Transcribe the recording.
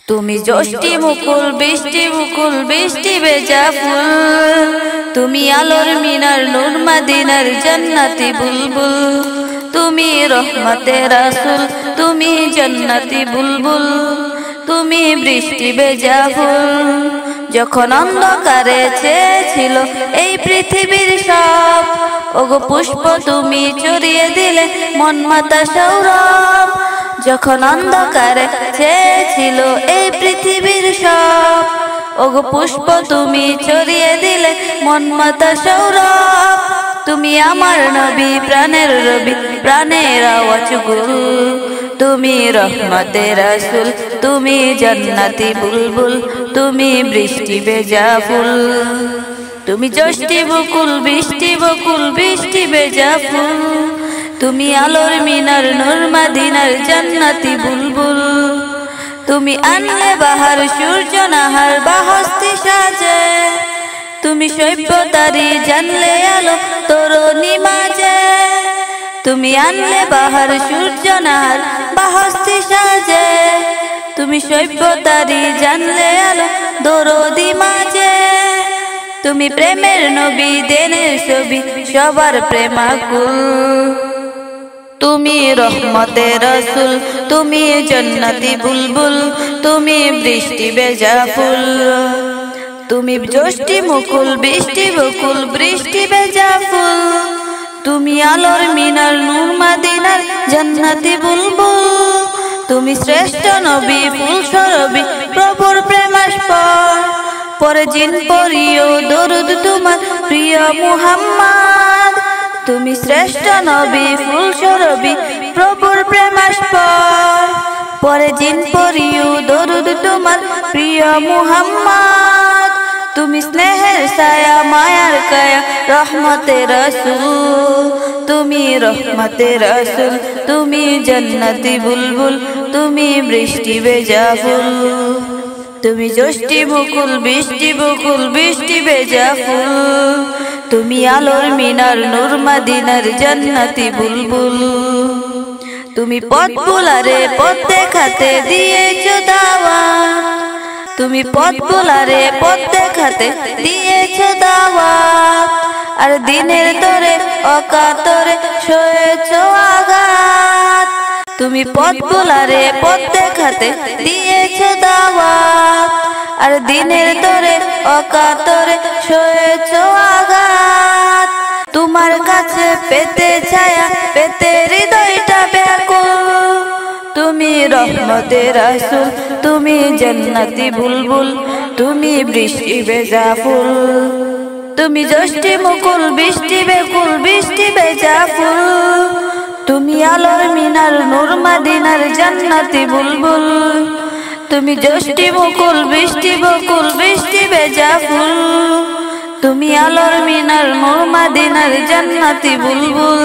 তুমি জ্যোষ্ঠী মুকুল বৃষ্টি ভেজা ফুল, তুমি আলোর মিনার নূর মদিনার জান্নাতি বুলবুল, তুমি রহমতে রাসূল, তুমি জান্নাতি বুলবুল, তুমি বৃষ্টি ভেজা ফুল। যখন অন্ধকারে ছেয়েছিল এই পৃথিবীর সব, ওগো পুষ্প তুমি ছড়িয়ে দিলে মন মাতা সৌরভ। যখন অন্ধকারে ছেয়েছিল এই পৃথিবীর সব, ওগো পুষ্প তুমি ছড়িয়ে দিলে মন মাতা সৌরভ। তুমি আমার নবী প্রাণের রবি, প্রাণের আওয়াজ গুল, তুমি রহমতে রাসূল, তুমি জান্নাতি বুলবুল, তুমি বৃষ্টি ভেজা ফুল। তুমি জ্যোষ্ঠী মুকুল বৃষ্টি ভেজা ফুল, তুমি আলোর মিনার নূর মদিনার জান্নাতি বুলবুল, তুমি আনলে বাহার সূর্য নাহার বাহস্তি সাজে, তুমি সভ্যতারি জানলে আলো তরুণী মাঝে। তুমি আনলে বাহার সূর্য নাহার বাহস্তি সাজে, তুমি সভ্যতারি জানলে আলো দরদি মাঝে। তুমি প্রেমের নবী দেনের ছবি সবার প্রেমাকুল, তুমি রহমতে রাসূল, তুমি জান্নাতি বুলবুল, তুমি বৃষ্টি ভেজা ফুল। তুমি জ্যোষ্ঠী মুকুল বৃষ্টি ভেজা ফুল, তুমি আলোর মিনার নূর মদিনার জান্নাতি বুলবুল, তুমি শ্রেষ্ঠ নবী ফুল সরবি প্রভুর প্রেমাস্পদ, পরে জিন পরিও দরুদ তোমার প্রিয় মুহাম্মদ। তুমি শ্রেষ্ঠ নবী ফুল সরবি প্রভুর প্রেমাস্পদ, পরে জিন পরিও দরুদ তোমার প্রিয় মুহাম্মদ। তুমি স্নেহের ছায়া মায়ার কায়া রহমতে রাসূল, তুমি রহমতে রাসূল, তুমি জান্নাতি বুলবুল, তুমি বৃষ্টি ভেজা ফুল। তুমি জ্যোষ্ঠী মুকুল বৃষ্টি ভেজা ফুল, তুমি আলোর মিনার নূর মদিনার জান্নাতি বুলবুল, তুমি পথ ভোলারে পথ দেখাতে দিয়েছো দাওয়াত, তুমি পথ ভোলারে পথ দেখাতে দিয়েছো দাওয়াত, আর দিনের তরে অকাতরে সয়েছো আঘাত। তুমি পথ ভোলারে পথ দেখাতে দিয়েছো দাওয়াত, আর দিনের তরে অকাতরে সয়েছো আঘাত। তোমার কাছে পেতে ছায়া পেতে হৃদয়টা ব্যাকুল, তুমি রহমতে রাসূল, তুমি জান্নাতি বুলবুল, তুমি বৃষ্টি ভেজা ফুল। তুমি জ্যোষ্ঠী মুকুল বৃষ্টি ভেজা ফুল, তুমি আলোর মিনার নূর মদিনার জান্নাতি বুলবুল, তুমি জ্যোষ্ঠী মুকুল বৃষ্টি ভেজা ফুল, তুমি আলোর মিনার নূর মদিনার জান্নাতি বুলবুল।